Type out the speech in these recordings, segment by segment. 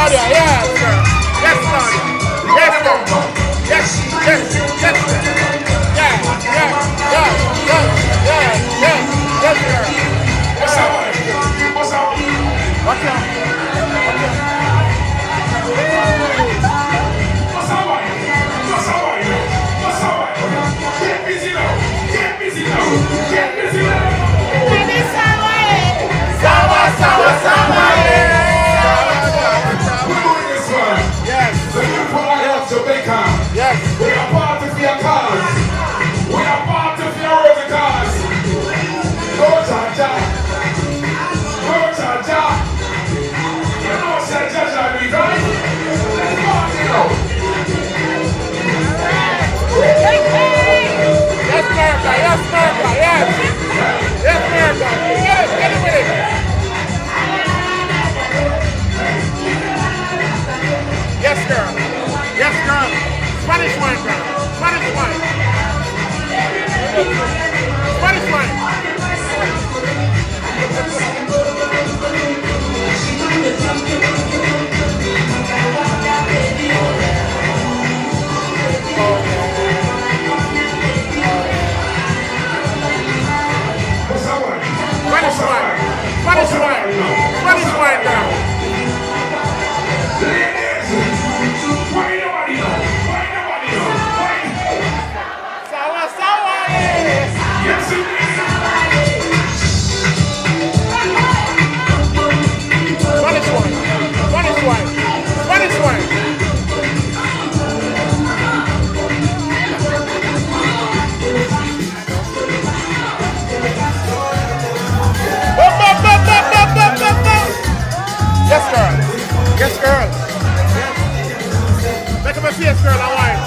Claudia, yes, girl. Yes, Claudia. Yes, girl. Yes, yes, yes, girl. Yeah, yeah, yeah, yeah, yeah, yeah, yes, girl. What's up? What's up? Watch out. What's up? What's up? What's up? Get busy now. Get busy now. Get busy now. Sawa, sawa, sawa, yeah. We're doing this one. Yes. The new part of Jamaica. Yes. We are part of your cause. We are part of your road cause. Go JAHJAH. Go JAHJAH. You know what JAHJAH means, right? Let's party now. Yes, America. Yes, America. Yes. Yes, America. Yes, get it with it. Yes, girl. Yes, girl. Spanish wine, girl. Spanish wine. Spanish wine. What's up, man? Spanish wine. Spanish wine. Spanish wine, girl. Ladies, why nobody know? Why nobody know? Why? Sawa, sawa, yes. Yes, it is. Spanish wine. Spanish wine. Spanish wine. Bop, bop, bop, bop, bop, bop, bop, bop. Yes, girl. Yes, girl. Yes. Make up a face, girl, and wine.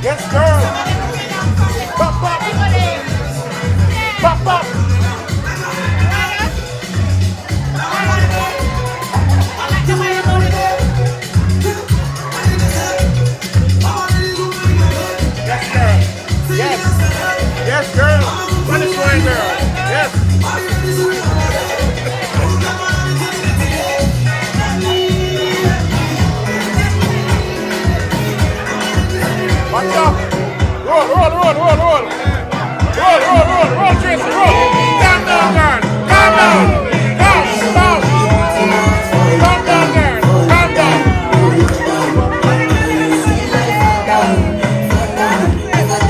Yes, girl. Bop, bop. Bop, bop. Yes, girl. Yes. Yes, girl. Spanish wine, girl. Yes. Watch out. Roll, roll, roll, roll, roll. Roll, roll, roll, roll, Tracy, roll. Calm down, girl. Calm down. Calm, calm. Calm down, girl. Calm down.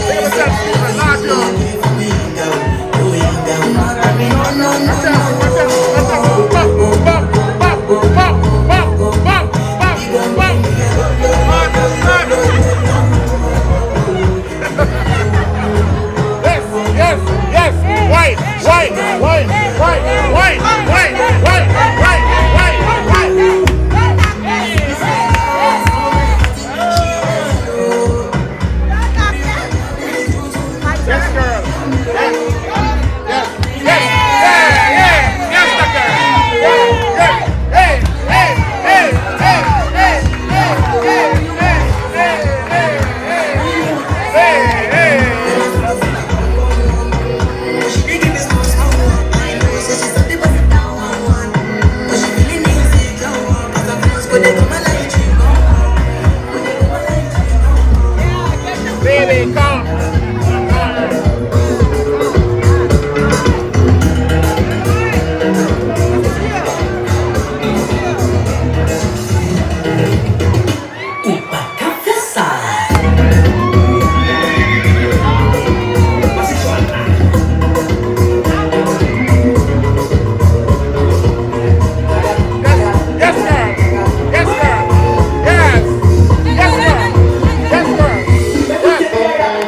Take yourself, Stephen. Knock you. Watch out, watch out, watch out. Bop, bop, bop, bop, bop, bop, bop, bop. Yes, yes, yes. White, white, white, white, white, white, white, white, white, white, white. Yes, girl. Yes, yes, yes, yeah, yeah, yes, the girl. Yes, yes, hey, hey, hey, hey, hey, hey, hey, hey, hey, hey, hey, hey. Baby, come. Yes, girl. Yes, girl. Yes. Yes, girl. Yes, girl. Yes.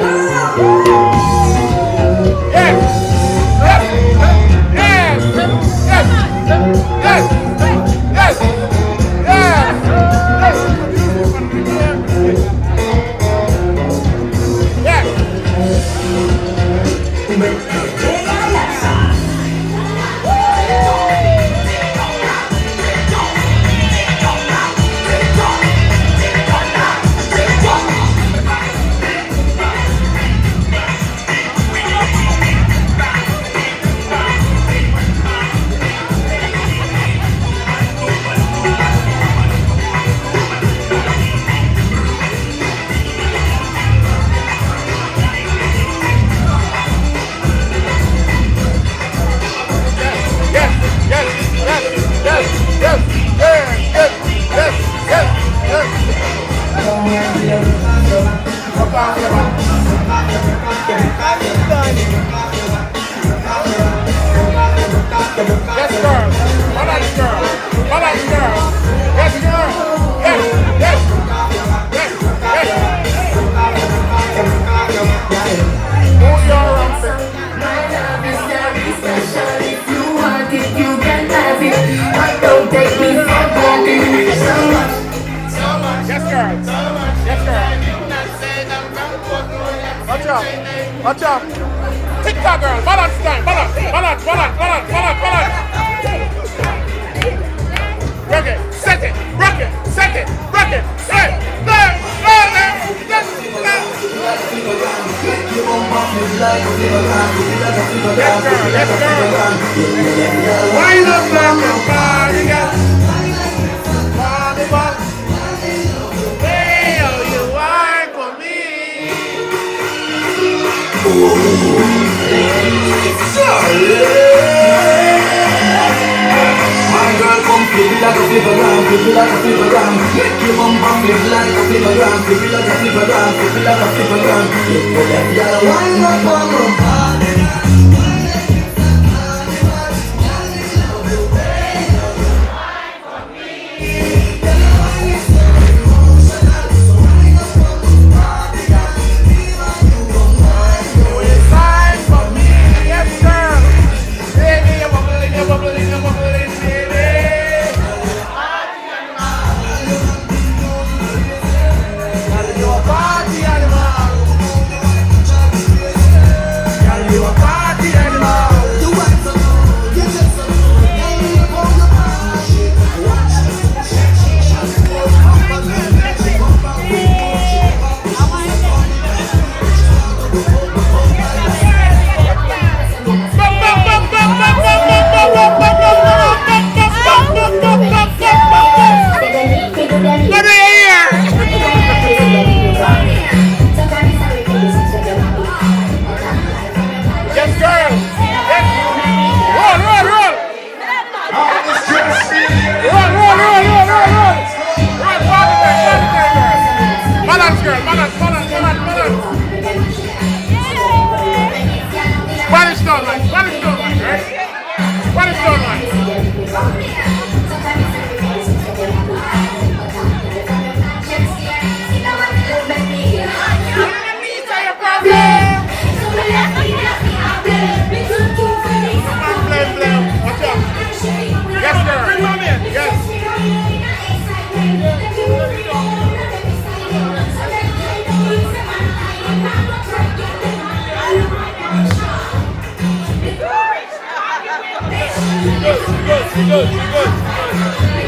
Yes, girl. Balance, girl. Balance, girl. Yes, girl. Yes, yes. Yes, yes. Move your arms. My love is very special. If you want it, you can have it. But don't take me for granted. So much. Yes, girl. Yes, girl. Watch out. Watch out. Tick-tock, girl. Balance time. Balance. Balance. Balance. Balance. Balance. Balance. Rock it. Set it. Rock it. Set it. Rock it. Hey. There. There. There. Yes. Yes, girl. Yes, girl. Wind up like a party, girl. Party, party. Hey, oh, you wine for me. My girl, come flip it like a flipper gram, flip it like a flipper gram. Make your bumper flip like a flipper gram, flip it like a flipper gram, flip it like a flipper gram. Flip it like a wine up on the party.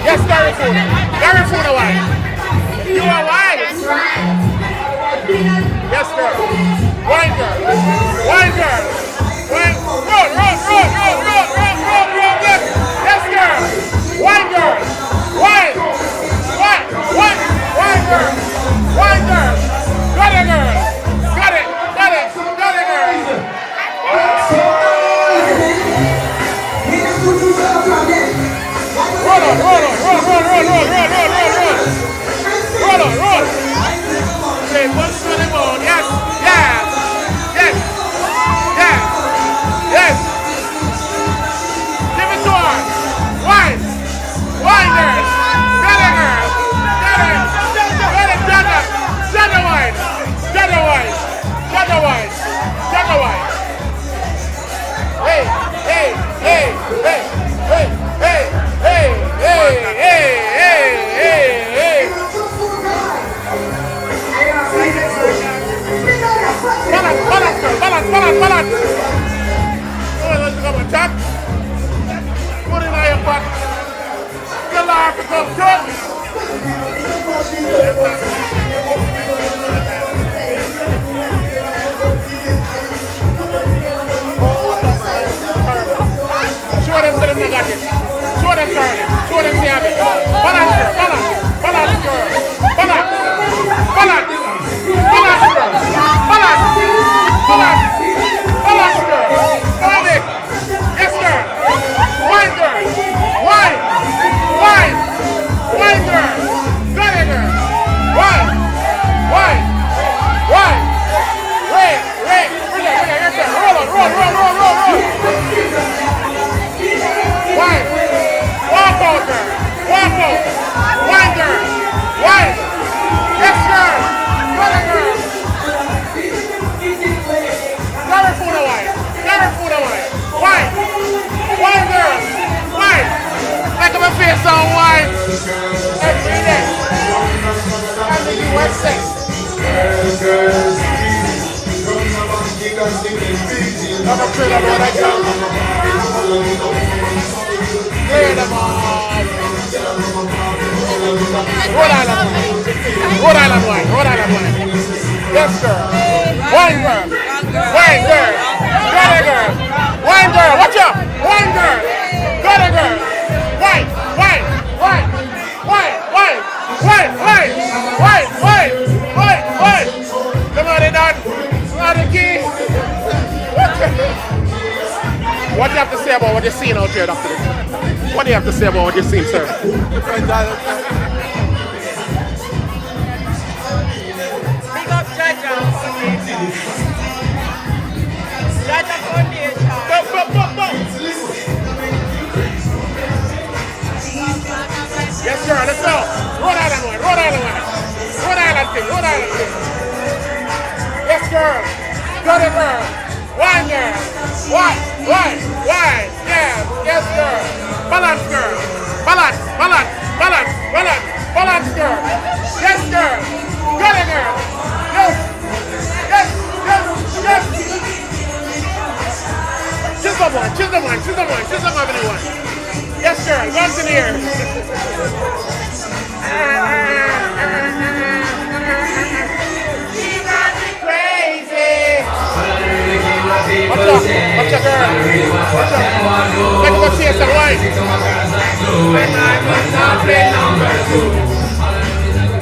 Yes, Gary Food. Gary Food a wine. You are wine. Yes, girl. Wine girl. Wine girl. Wine. Roll, roll, roll, roll, roll, roll, roll, roll, roll. Yes, girl. Wine girl. Wine. Wine. Wine. Wine girl. Wine girl. Got it, girl. Got it. Got it. Got it, girl. Roll on, roll on, roll, roll, roll, roll, roll, roll, roll, roll. Roll on, roll. Say, what's on the bone? Yes, yeah, yes, yeah, yes. Give it to her. Wine, wine, girl. Got it, girl. Got it. Got it, Jagger. Jagger wine. Jagger wine. Jagger wine. Jagger wine. Hey, hey, hey, hey, hey, hey. Hey, hey, hey, hey, hey, hey. Balance, balance, girl. Balance, balance, balance. Oh, let's come and tap. Put it in your pot. Get live to come good. Show them to them they got it. Show them, girl. Show them they have it. Balance, girl. Balance. Balance, girl. Balance. Balance. Balance, girl. Balance. Balance. Balance, girl. Hold it. Yes, girl. Wine, girl. Wine. Wine. Wine, girl. Got it, girl. Wine. I'm a trailer boy, I can. Clear them off. Rhode Island wine. Rhode Island wine. Rhode Island wine. Yes, girl. Wine girl. Wine girl. Got it, girl. Wine girl. Watch out. Wine girl. Got it, girl. Wine. Wine. Wine. Wine. Wine. Wine. Wine. Wine. Wine. Wine. Wine. Come on, they done. Come on, the key. What do you have to say about what you're seeing out here, Doctor? What do you have to say about what you're seeing, sir? Big up JAHJAH. JAHJAH Foundation. Yes, sir, let's go. Rhode Island one, Rhode Island one. Rhode Island thing, Rhode Island thing. Yes, girl. Got it, girl. Wine, girl. Wine, yes, yes, girl. Balance, girl. Balance, balance, balance, balance, balance, girl. Yes, girl. Got it, girl. Yes, yes, yes, yes. Chisholm one, Chisholm one, Chisholm one, Chisholm Avenue one. Yes, girl. Once in here. Watch out, girl. Watch out. Let me see some wine.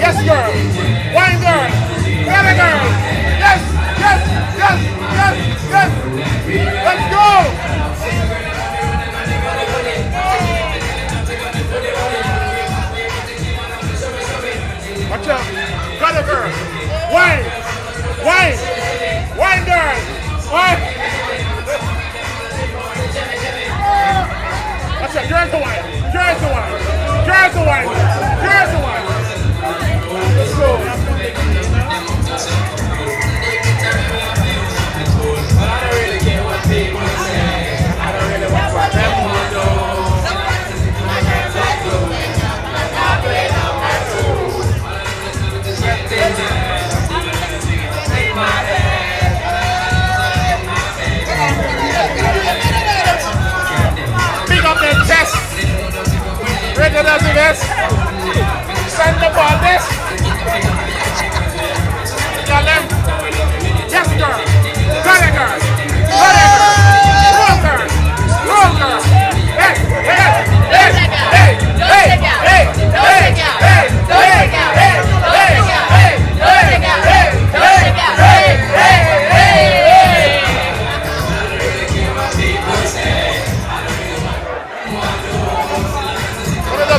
Yes, girl. Wine girl. Got it, girl. Yes, yes, yes, yes, yes. Let's go. Watch out. Got it, girl. Wine. Wine. Wine girl. Wine. Watch out. Here's the wine. Here's the wine. Here's the wine. Here's the wine. Let's go. I don't really care what people say. I don't really want what them want to do. Pick up the chest. Regular to this. Send the ball this. Got them. Yes, girl. Got it, girl. Got it, girl. Roll, girl. Roll, girl. Hey, hey, hey, hey, hey, hey, hey, hey, hey, hey,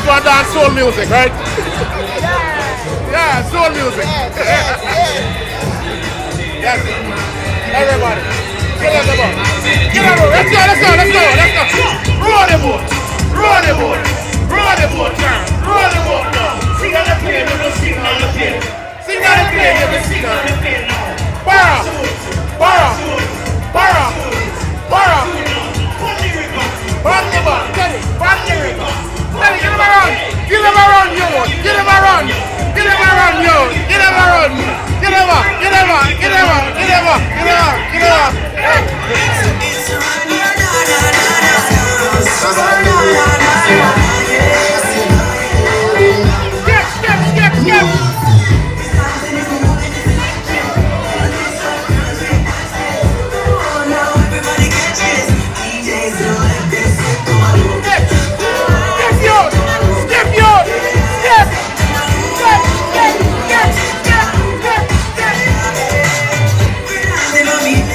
one dance soul music, right? Yeah, soul music. Yes. Everybody. Get on the boat. Get on the boat. Let's go, let's go, let's go, let's go. Roll the boat. Roll the boat. Roll the boat, girl. Roll the boat now. Sing on the plane, you will sing on the plane. Sing on the plane, you will sing on the plane now. Para. Para. Para. Para. Run the boat. Get it. Run the river. Get him a run! Get him a run, yo! Get him a run! Get him a run, yo! Get him a run! Get him a! Get him a! Get him a! Get him a! Get him a! Get him a! Skip! Skip! Skip! Skip! Skip,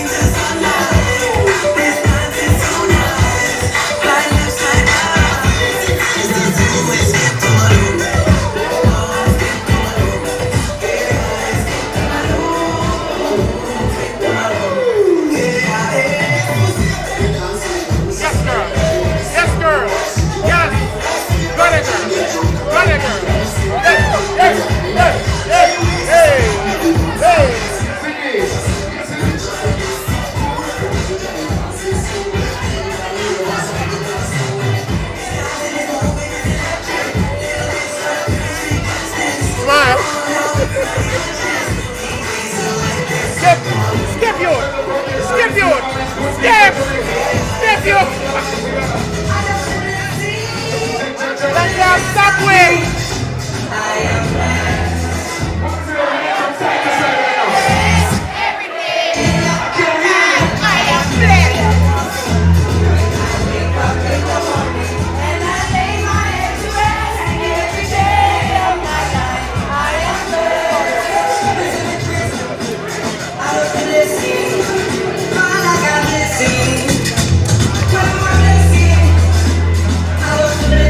Thank you. Thank you. Stop with.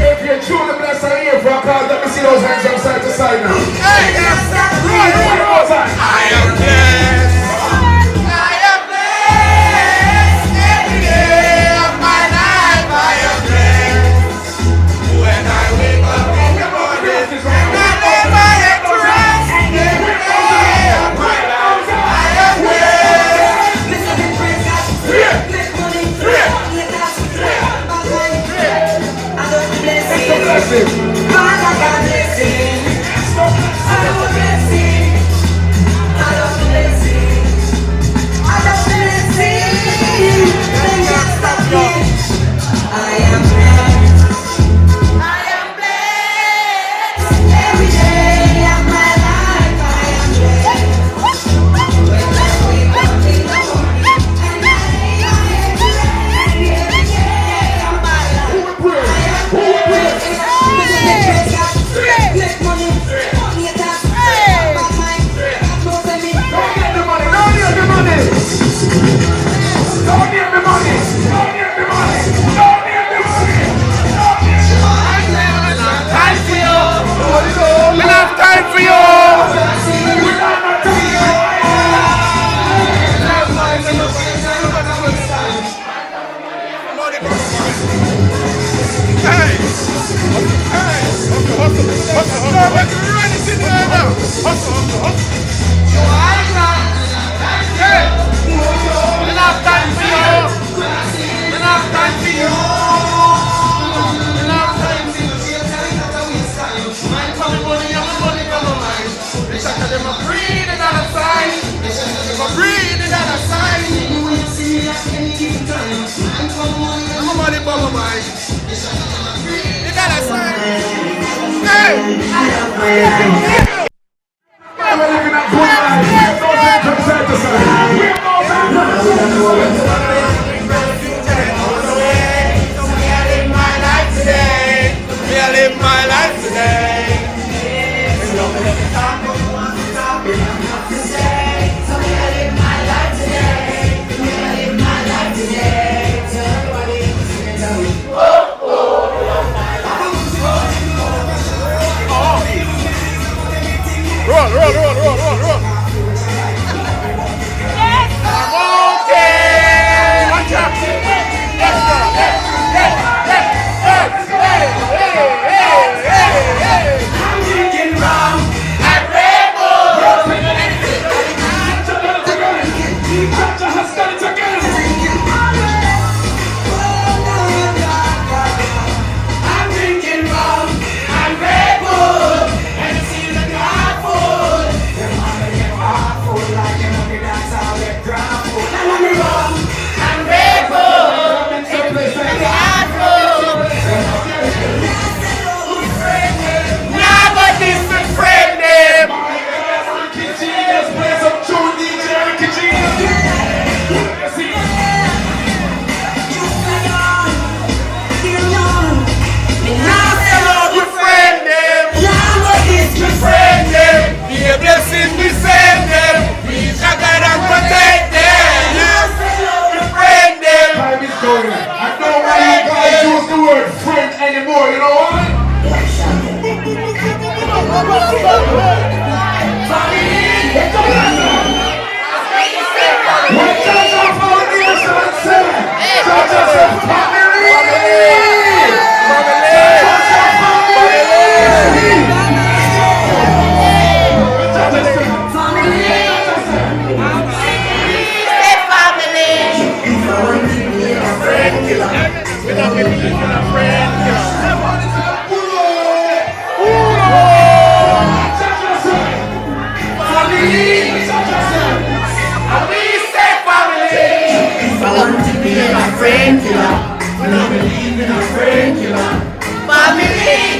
If you're truly blessed and here for a cause, let me see those hands from side to side now. Hey, stop Right, one more time. I am blessed. I am blessed. Every day of my life, I am blessed. When I wake up in the morning, and I lay my head to rest, every day of my life, I am blessed. Blessing. Enough time for you. Hey, enough time for you. Enough time for you. Enough time for you. Mind for the money and the money for my mind. They shot at them a breathing on the side. Them a breathing on the side. I'm a money for my mind. You got a sign. Hey! I'm living a good life. We have those hands from side to side. We have those hands from side to side. I live my life today. Roll. I'm okay. Watch out. Let's go. Hey. I'm drinking rum. I'm rebel. JAHJAH has done it again. I'm drinking rum. I'm rebel. And it seems like you're hot food. I'm rebel. And it seems like you're hot food. Nah, but this is friend name. Let's play some true DJ. friend killer. We don't believe in a friend killer. Family.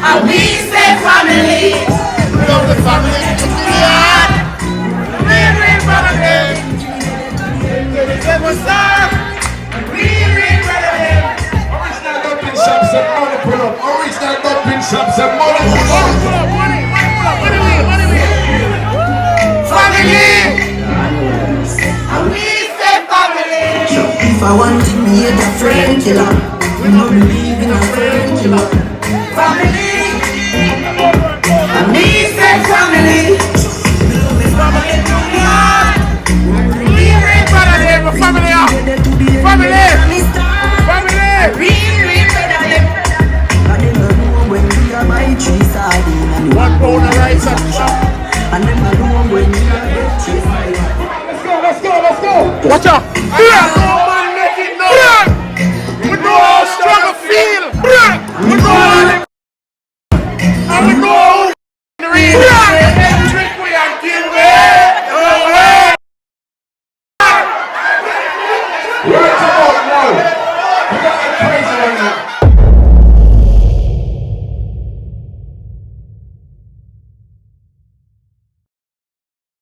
And we say family. We love the family. Yeah. Real family. What's up? Real family. Original dumping shops and money pull up. Original dumping shops and money pull up. Money wheel. Family. And we say family. If I wanted me a friend killer, we don't believe in a friend killer. Family. And we say family. Family up. Family. When we are my cheese sardine and One pound of rice and and them alone when we are get cheese. Watch out.